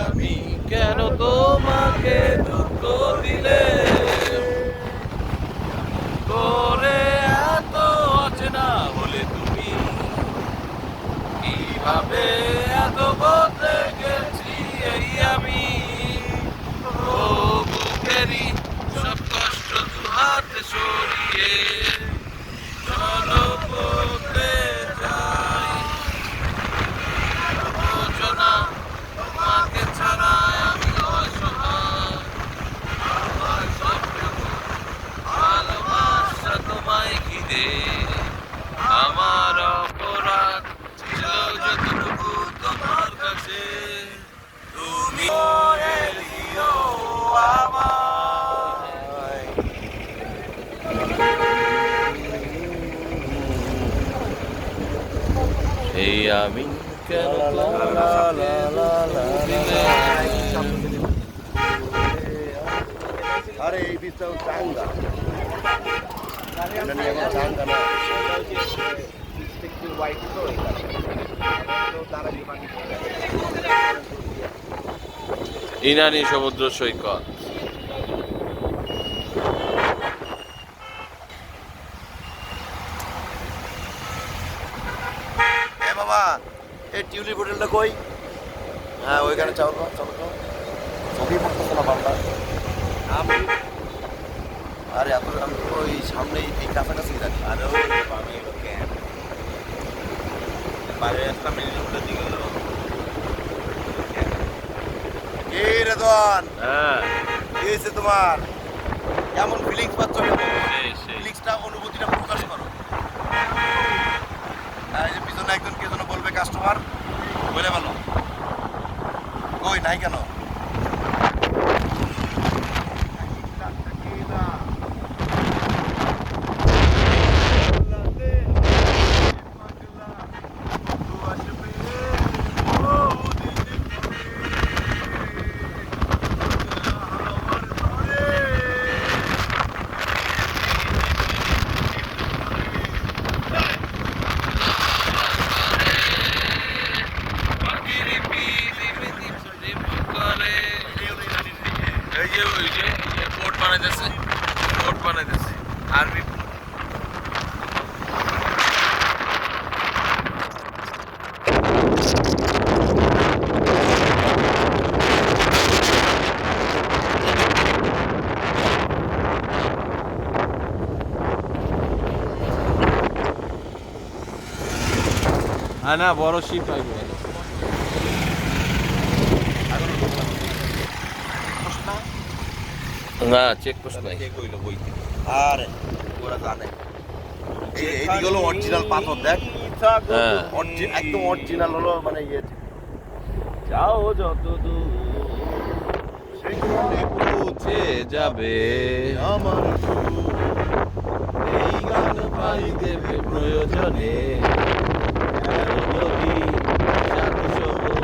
আমি কেন তোমাকে দুঃখ দিলে করে এত অচেনা হলে তুমি কিভাবে এত বদলে গেছি এই আমি ও বুকেরই সব কষ্ট দু হাতে সরিয়ে চলো বদলে যাই বোঝো না তোমাকে ছাড়া আমি অসহায় আমার সবটুকু ভালোবাসা তোমায় ঘিরে আমার অপরাধ ছিল যতটুকু তোমার কাছে তুমি করে দিও আমায় এই আমি কেন আরে এই বীজটাও চাঙ্গা এটা নিয়ে এখন চাঙ্গা না ইনানি সমুদ্র সৈকত এ বাবা এই টিউলিপ হোটেলটা কই? হ্যাঁ ওইখানে চলো চলো চলো ছবি পড়তেছে না বাবা আমি আরে এত আমি তো ওই সামনেই এই কাছাকাছি জানি আরে ওই বামে হলো ক্যাম্প বাইরে একটা মেন রোডের দিকে হলো কে রে দোয়ান হ্যাঁ কি হয়েছে তোমার কেমন ফিলিংস পাচ্ছ সেই ফিলিংসটা অনুভূতিটা প্রকাশ করো এই যে পিছনে একজন কে যেন বলবে কাস্টমার বলে ভালো কই নাই কেন বোট বানাইতেছে আর্মি না বড় শিপ আইবে না চেকপোস্ট নাই কইলো বইতে আরে ওরা জানে এইদিকে হলো অরিজিনাল পাথর দেখ হ্যাঁ একদম অরিজিনাল হলো মানে ইয়ে যাও যত দূর সেখানে পৌঁছে যাবে আমার এই গান পাই দেবে প্রয়োজনে নদী সাত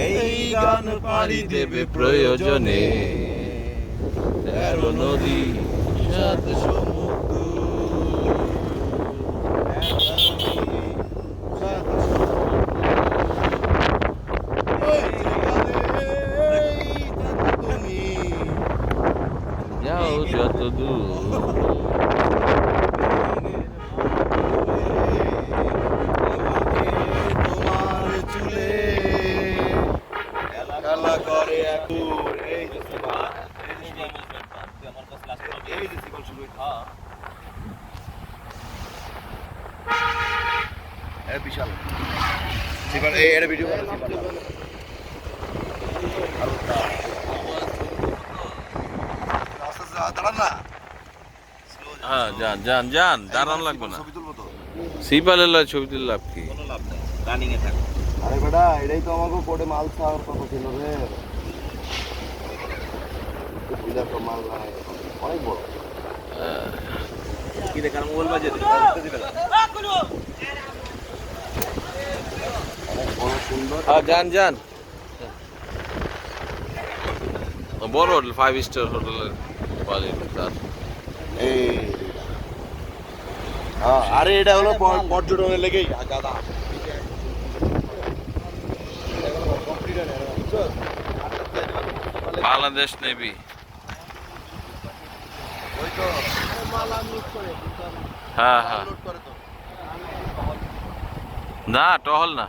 এই গান পাড়ি দেবে প্রয়োজনে তেরো নদী সাত সমুদ্র যাও যত দূর তোমার চুলে খেলা করে এখন এই যে এই যে সিকল শুরু হ্যাঁ বিশাল সিপার এই এটা ভিডিও করো সিপার দাঁড়ান না হ্যাঁ যান দাঁড়ান লাগবে না ছবি তুলবো তো সিপালের লয় ছবি তুলে লাভ কি কোনো লাভ নাই রানিং এ থাকো আরে বেটা এটাই তো আমাকে কোটে মাল খাওয়ার কথা ছিল রে বুঝা তো মাল নাই অনেক বড় কি রে কার মোবাইল বাজে রে? অনেক বড় সুন্দর। হ্যাঁ যান যান বড় হোটেল 5 স্টার হোটেলের কোয়ালিটি তার এই হ্যাঁ, আরে এটা হলো পর্যটনের লেগেই গাদা। বাংলাদেশ নেভি ওই তো হ্যাঁ হ্যাঁ লোড করে তো। না টহল না